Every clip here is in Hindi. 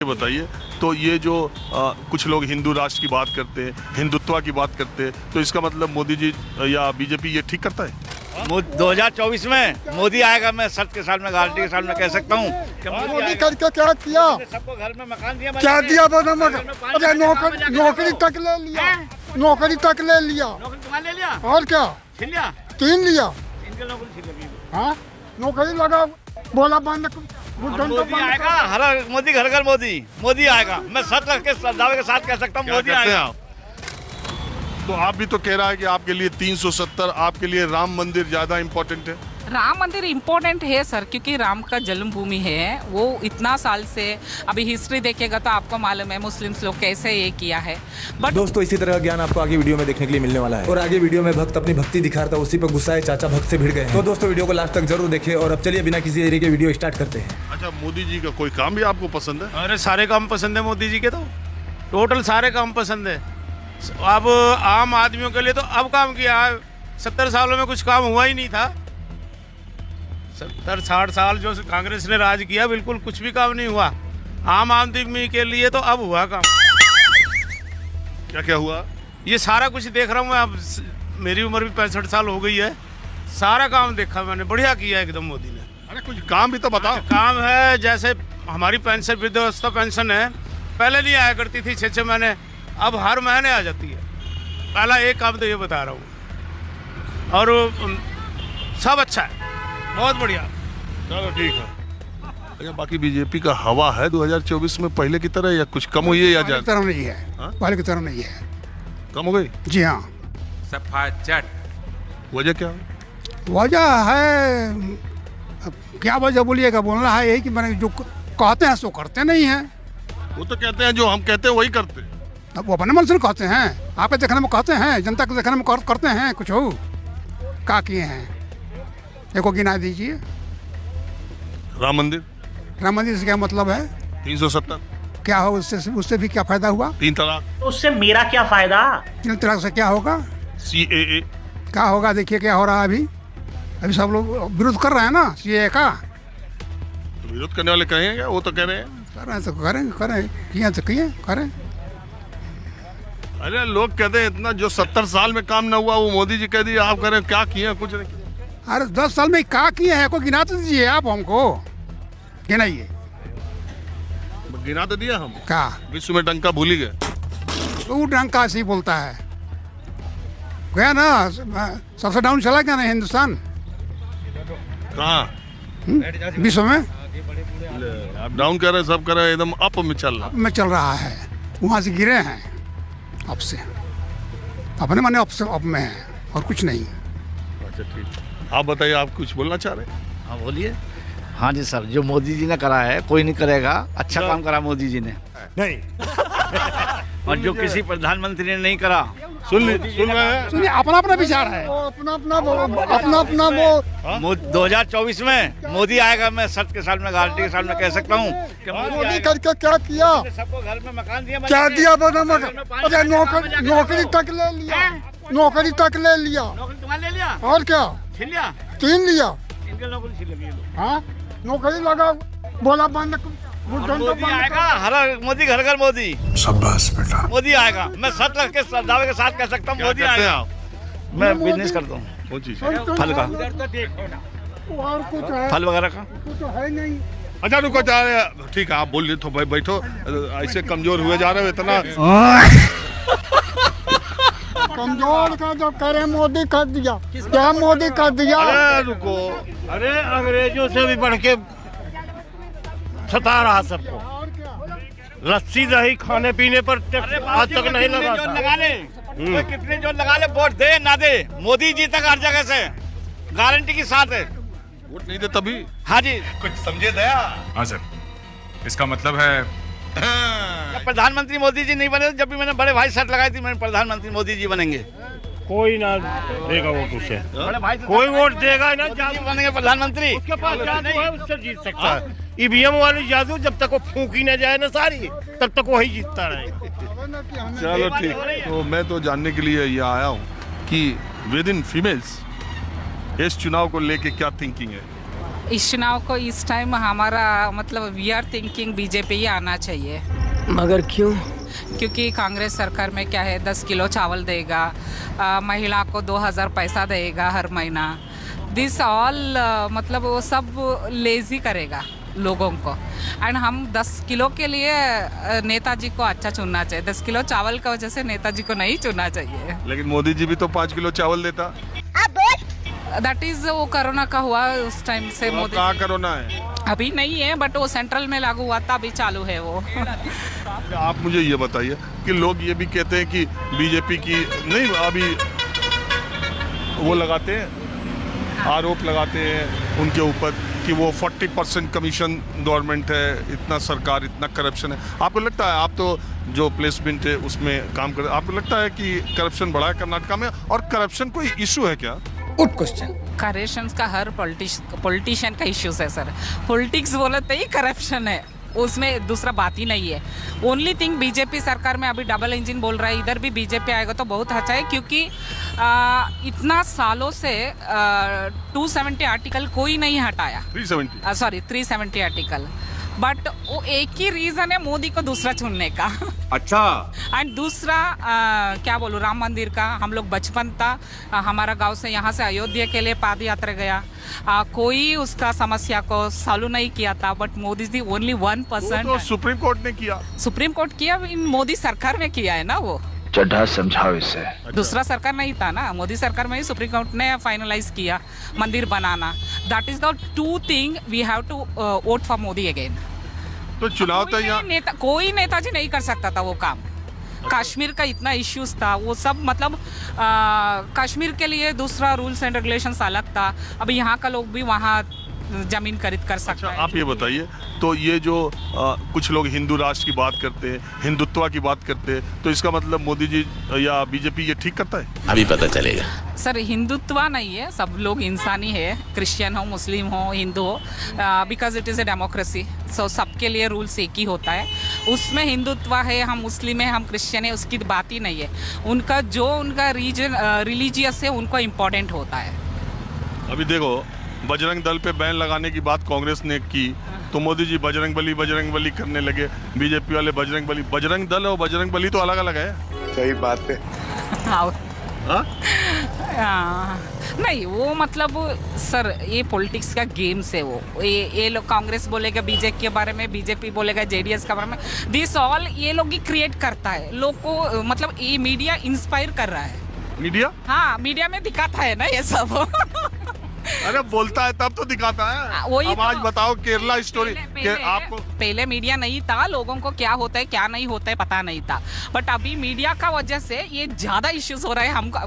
ये बताइए, तो ये जो कुछ लोग हिंदू राष्ट्र की बात करते हैं, हिंदुत्व की बात करते हैं, तो इसका मतलब मोदी जी या बीजेपी ये ठीक करता है? 2024 में मोदी आएगा, मैं सच के साथ में गारंटी के साथ में कह सकता हूँ। मोदी करके क्या किया? सबको घर में मकान दिया। क्या दिया? अरे नौकरी तक ले लिया, नौकरी तक ले लिया। नौकरी तुम्हारे ले लिया और क्या? छीन लिया, 3 लिया। इनके नौकरी छीन ली। हाँ, नौकरी लगा, बोला बंद। मोदी आएगा, हर मोदी घर घर मोदी आएगा, मैं सच के दावे के साथ कह सकता हूँ, मोदी आएगा। तो आप भी तो कह रहा है कि आपके लिए 370, आपके लिए राम मंदिर ज्यादा इम्पोर्टेंट है। राम मंदिर इम्पोर्टेंट है सर, क्योंकि राम का जन्मभूमि है। वो इतना साल से, अभी हिस्ट्री देखेगा तो आपको मालूम है मुस्लिम्स लोग कैसे ये किया है। बट दोस्तों, इसी तरह का ज्ञान आपको आगे वीडियो में देखने के लिए मिलने वाला है। और आगे वीडियो में भक्त अपनी भक्ति दिखा रहा था, उसी पर गुस्साए चाचा भक्त से भिड़ गए। तो दोस्तों, वीडियो को लास्ट तक जरूर देखें। और अब चलिए बिना किसी देरी के वीडियो स्टार्ट करते हैं। अच्छा, मोदी जी का कोई काम भी आपको पसंद है? अरे सारे काम पसंद है मोदी जी के, तो टोटल सारे काम पसंद है। अब आम आदमियों के लिए तो अब काम किया है, 70 सालों में कुछ काम हुआ ही नहीं था। 70-60 साल जो कांग्रेस ने राज किया, बिल्कुल कुछ भी काम नहीं हुआ। आम आदमी के लिए तो अब हुआ काम। क्या क्या हुआ? ये सारा कुछ देख रहा हूँ मैं, अब मेरी उम्र भी 65 साल हो गई है। सारा काम देखा मैंने, बढ़िया किया एकदम मोदी ने। अरे कुछ काम भी तो बताओ। काम है, जैसे हमारी पेंशन, वृद्धावस्था पेंशन है, पहले नहीं आया करती थी 6-6 महीने, अब हर महीने आ जाती है। पहला एक काम तो ये बता रहा हूँ, और सब अच्छा है, बहुत बढ़िया। चलो ठीक है। अच्छा, बाकी बीजेपी का हवा है 2024 में पहले की तरह, या कुछ कम हुई है या पहले की तरह नहीं है। हाँ? पहले की तरह नहीं है, कम हो गई? जी हाँ। सफा चट। वजह क्या? वजह है, अब क्या वजह बोलिएगा, बोलना है यही कि मैंने जो कहते हैं सो करते नहीं हैं। वो तो कहते हैं जो हम कहते हैं वही करते हैं। अब वो अपने मन से कहते हैं, आपके देखने में कहते हैं, जनता के देखने में करते हैं। कुछ हो क्या किए हैं, देखो गिना दीजिए। राम मंदिर, राम मंदिर से क्या मतलब है? 370, क्या हो उससे भी क्या फायदा हुआ? 3 तलाक, तो उससे मेरा क्या फायदा? 3 तलाक से क्या होगा? CAA। क्या होगा? देखिए क्या हो रहा है अभी सब लोग विरोध कर रहे हैं ना CAA का। तो विरोध करने वाले कहेंगे, वो तो कह रहे हैं। कर रहे हैं तो करें, किए तो किए, करें। अरे लोग कहते हैं इतना जो 70 साल में काम ना हुआ वो मोदी जी कह दिए, आप कह रहे हैं क्या किए? कुछ नहीं किया। अरे 10 साल में क्या किए हैं, कोई गिना तो दीजिए आप हमको, गिनाइए। गिना तो दिया हम, क्या विश्व में डंका भूल ही गए। तो डंका ऐसे ही बोलता है, गया ना, सबसे डाउन चला गया ना हिंदुस्तान कहाँ विश्व में। आप डाउन कर रहे हैं, सब कर रहे हैं, एकदम अप में चल रहा। में चल रहा है, वहाँ से गिरे हैं, अब से अपने माने अब में है और कुछ नहीं। अच्छा ठीक, आप बताइए, आप कुछ बोलना चाह रहे हैं? हाँ बोलिए। हाँ जी सर, जो मोदी जी ने करा है कोई नहीं करेगा, अच्छा काम करा मोदी जी ने। नहीं। और जो किसी प्रधानमंत्री ने नहीं करा, सुन रहे हैं? सुनिए, अपना अपना विचार है, अपना वो 2024 में मोदी आएगा, मैं सच के साथ में गारंटी के साथ में कह सकता हूँ। मोदी करके क्या किया? सबको घर में मकान दिया। क्या दिया? अरे नौकरी तक ले लिया, नौकरी तक ले लिया। नौकरी तुम्हारे ले लिया, और क्या? छीन लिया, 3 लिया। इनके नौकरी छीन ली। हाँ, नौकरी लगा, बोला बंद। मोदी आएगा, हर मोदी घर घर शाबाश बेटा। मोदी आएगा, मैं सच के दावे के साथ कह सकता हूँ, मोदी आएगा। मैं बिजनेस करता हूँ, कौन चीज? फल का, और कुछ है? फल वगैरह का। कुछ है नहीं। अच्छा रुको, जा रहे हैं, ठीक है, आप बोल रहे तो भाई बैठो, ऐसे कमजोर हुए जा रहे हो इतना। कमजोर का जो करे मोदी कर दिया, क्या मोदी कर दिया? अरे रुको, अरे अंग्रेजों से भी बढ़ के सता रहा सबको। लस्सी दही खाने पीने पर आज तक नहीं लगा था। लगा ले, कोई कितने जो लगा ले, वोट दे ना दे, मोदी जी तक हर जगह से गारंटी के साथ है। वोट नहीं दे तभी। हाँ जी, कुछ समझे दया। हाँ सर, इसका मतलब है जब प्रधानमंत्री मोदी जी नहीं बने, जब भी मैंने बड़े भाई शर्त लगाई थी, मैंने प्रधानमंत्री मोदी जी बनेंगे। कोई ना देगा वोट उसे, बड़े भाई कोई वोट देगा ना, जादू बनेंगे प्रधानमंत्री। उसके पास जादू है, उससे जीत सकता है। EVM वाली जादू, जब तक वो फूकी न जाए ना सारी, तब तक वही जीतता रहे। चलो ठीक, तो मैं तो जानने के लिए यहाँ आया हूँ कि विद इन फीमेल्स इस चुनाव को लेके क्या थिंकिंग है। इस चुनाव को इस टाइम हमारा मतलब वी आर थिंकिंग बीजेपी ही आना चाहिए। मगर क्यों? क्योंकि कांग्रेस सरकार में क्या है 10 किलो चावल देगा, महिला को 2000 पैसा देगा हर महीना। दिस ऑल मतलब वो सब लेजी करेगा लोगों को। एंड हम 10 किलो के लिए नेताजी को अच्छा चुनना चाहिए, 10 किलो चावल की वजह से नेताजी को नहीं चुनना चाहिए। लेकिन मोदी जी भी तो 5 किलो चावल देता। दैट इज वो कोरोना का हुआ उस टाइम से मोदी कहाँ कोरोना है? अभी नहीं है, बट वो सेंट्रल में लागू हुआ था, अभी चालू है वो। आप मुझे ये बताइए कि लोग ये भी कहते हैं कि बीजेपी की नहीं, अभी वो लगाते हैं, आरोप लगाते हैं उनके ऊपर कि वो 40% कमीशन गवर्नमेंट है, इतना सरकार, इतना करप्शन है। आपको लगता है, आप तो जो प्लेसमेंट है उसमें काम कर, आपको लगता है कि करप्शन बढ़ा है कर्नाटका में? और करप्शन कोई इशू है क्या? Good question. करप्शन का हर पॉलिटिशियन का इश्यूज है सर। पॉलिटिक्स बोलते ही करप्शन है, उसमें दूसरा बात ही नहीं है। ओनली थिंग बीजेपी सरकार में अभी डबल इंजन बोल रहा है, इधर भी बीजेपी आएगा तो बहुत अच्छा है, क्योंकि इतना सालों से 270 आर्टिकल कोई नहीं हटाया। 370 आर्टिकल, बट वो एक ही रीजन है मोदी को दूसरा चुनने का। अच्छा। एंड दूसरा क्या बोलूँ, राम मंदिर का हम लोग बचपन था, हमारा गांव से यहाँ से अयोध्या के लिए पाद यात्रा गया, कोई उसका समस्या को सॉल्व नहीं किया था, बट मोदी जी ओनली 1%। तो सुप्रीम कोर्ट ने किया। सुप्रीम कोर्ट किया, इन मोदी सरकार में किया है ना वो। चड्ढा समझाओ इसे। दूसरा सरकार नहीं था ना, मोदी सरकार में ही सुप्रीम कोर्ट ने फाइनलाइज किया मंदिर बनाना। That is the two thing we have to vote for Modi again. तो चुनाव था यहाँ, कोई नेताजी नहीं कर सकता था वो काम। कश्मीर का इतना इश्यूज था, वो सब मतलब कश्मीर के लिए दूसरा रूल्स एंड रेगुलेशंस अलग था। अभी यहाँ का लोग भी वहाँ जमीन खरीद कर सकता है। आप ये बताइए, तो ये जो कुछ लोग हिंदू राष्ट्र की बात करते हैं, हिंदुत्व की बात करते हैं, तो इसका मतलब मोदी जी या बीजेपी ये ठीक करता है? अभी पता चलेगा। सर हिंदुत्व नहीं है, सब लोग इंसानी है, क्रिश्चियन हो, मुस्लिम हो, हिंदू हो, because it is a democracy. So सबके लिए रूल्स एक ही होता है। उसमें हिंदुत्व है, हम मुस्लिम है, हम क्रिश्चियन है, उसकी बात ही नहीं है। उनका जो उनका रीजन रिलीजियस है उनको इम्पोर्टेंट होता है। अभी देखो, बजरंग दल पे बैन लगाने की बात कांग्रेस ने की, तो मोदी जी बजरंग बली करने लगे। बीजेपी वाले बजरंग दल और बजरंग बली तो अलग अलग है। सही बात है। हाँ? नहीं, वो मतलब सर ये पॉलिटिक्स का गेम्स है वो। ये लोग कांग्रेस बोलेगा बीजेपी के बारे में, बीजेपी बोलेगा जेडीएस के बारे में। दिस ऑल ये लोग ही क्रिएट करता है लोग को, मतलब ये मीडिया इंस्पायर कर रहा है। मीडिया? हाँ, मीडिया में दिखाता है ना ये सब। अरे बोलता है तब तो दिखाता है। वही अब तो। आज बताओ केरला स्टोरी आपको। पहले मीडिया नहीं था, लोगों को क्या होता है क्या नहीं होता है पता नहीं था, बट अभी मीडिया का वजह से ये ज्यादा इश्यूज हो रहे हैं हमको।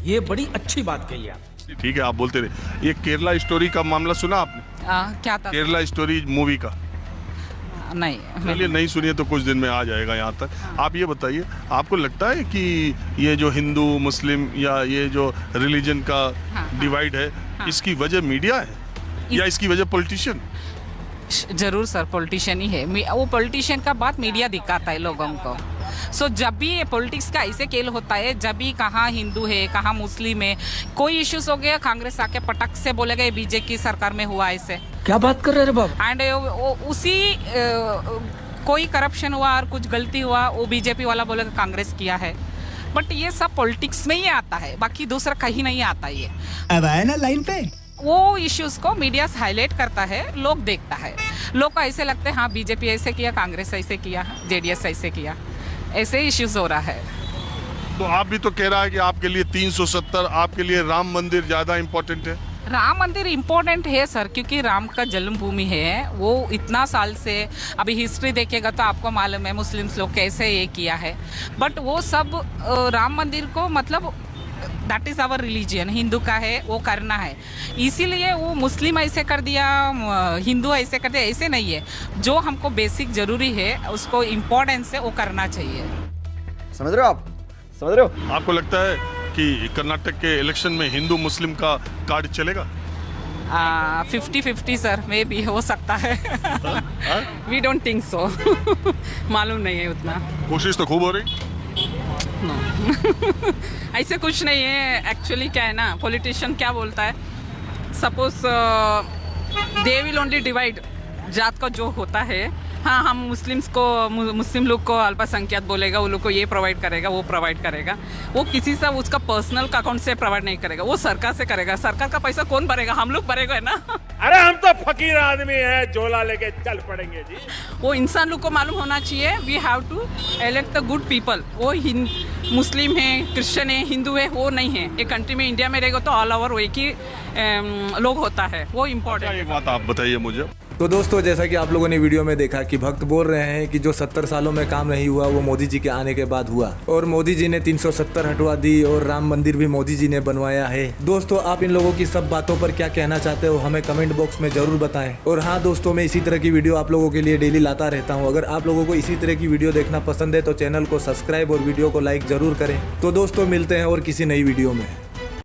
ये बड़ी अच्छी बात कही आप। ठीक है, आप बोलते रहे। ये केरला स्टोरी का मामला सुना आपने? क्या था? केरला स्टोरी मूवी का? नहीं, चलिए, नहीं सुनिए तो कुछ दिन में आ जाएगा यहाँ तक। आप ये बताइए, आपको लगता है कि ये जो हिंदू मुस्लिम या ये जो रिलीजन का डिवाइड है, इसकी वजह मीडिया है या इसकी वजह पॉलिटिशियन? जरूर सर, पॉलिटिशियन ही है। वो पॉलिटिशियन का बात मीडिया दिखाता है लोगों को। सो जब भी ये पॉलिटिक्स का ऐसे खेल होता है, जब भी कहाँ हिंदू है कहाँ मुस्लिम है, कोई इश्यूज हो गया, कांग्रेस आके पटक से बोलेगा ये बीजेपी की सरकार में हुआ ऐसे। क्या बात कर रहे हैं बाबू? एंड उसी कोई करप्शन हुआ और कुछ गलती हुआ, वो बीजेपी वाला बोलेगा कांग्रेस किया है। बट ये सब पॉलिटिक्स में ही आता है, बाकी दूसरा कहीं नहीं आता। ये अब आए ना लाइन पे। वो इश्यूज को मीडिया हाईलाइट करता है, लोग देखता है, लोग को ऐसे लगता है हाँ बीजेपी ऐसे किया, कांग्रेस ऐसे किया, जेडीएस ऐसे किया, ऐसे इश्यूज हो रहा है। तो आप भी तो कह रहा है कि आपके लिए 370, आपके लिए राम मंदिर ज्यादा इम्पोर्टेंट है। राम मंदिर इम्पोर्टेंट है सर, क्योंकि राम का जन्मभूमि है। वो इतना साल से, अभी हिस्ट्री देखेगा तो आपको मालूम है मुस्लिम्स लोग कैसे ये किया है। बट वो सब राम मंदिर को मतलब that is our religion, Hindu का है, वो करना है। इसीलिए वो मुस्लिम ऐसे कर दिया, हिंदू ऐसे कर दिया, ऐसे नहीं है। जो हमको बेसिक ज़रूरी है, उसको इम्पोर्टेंस है, वो करना चाहिए। समझ रहे हो आप? समझ रहे हो? आपको लगता है कि कर्नाटक के इलेक्शन में हिंदू मुस्लिम का कार्ड चलेगा? 50-50 सर, मे भी हो सकता है। We don't think so. मालूम नहीं है उतना। कोशिश तो खूब हो रही। ऐसे कुछ नहीं है। एक्चुअली क्या है ना, पॉलिटिशियन क्या बोलता है, suppose they will only divide जात का जो होता है। हाँ, हम मुस्लिम लोग को अल्पसंख्यक बोलेगा, वो लोग को ये प्रोवाइड करेगा, वो प्रोवाइड करेगा। वो किसी से उसका पर्सनल अकाउंट से प्रोवाइड नहीं करेगा, वो सरकार से करेगा। सरकार का पैसा कौन भरेगा? हम लोग भरेगा है ना। अरे हम तो फकीर आदमी है, झोला लेके चल पड़ेंगे जी। वो इंसान लोग को मालूम होना चाहिए, we have to elect the good people. वो मुस्लिम है, क्रिश्चियन है, हिंदू है, वो नहीं है। एक कंट्री में इंडिया में रहेगा तो ऑल ओवर वो एक ही लोग होता है, वो इम्पोर्टेंट। एक बात आप बताइए मुझे। तो दोस्तों, जैसा कि आप लोगों ने वीडियो में देखा कि भक्त बोल रहे हैं कि जो 70 सालों में काम नहीं हुआ वो मोदी जी के आने के बाद हुआ, और मोदी जी ने 370 हटवा दी और राम मंदिर भी मोदी जी ने बनवाया है। दोस्तों, आप इन लोगों की सब बातों पर क्या कहना चाहते हो हमें कमेंट बॉक्स में जरूर बताएं। और हाँ दोस्तों, मैं इसी तरह की वीडियो आप लोगों के लिए डेली लाता रहता हूँ। अगर आप लोगों को इसी तरह की वीडियो देखना पसंद है तो चैनल को सब्सक्राइब और वीडियो को लाइक जरूर करें। तो दोस्तों, मिलते हैं और किसी नई वीडियो में।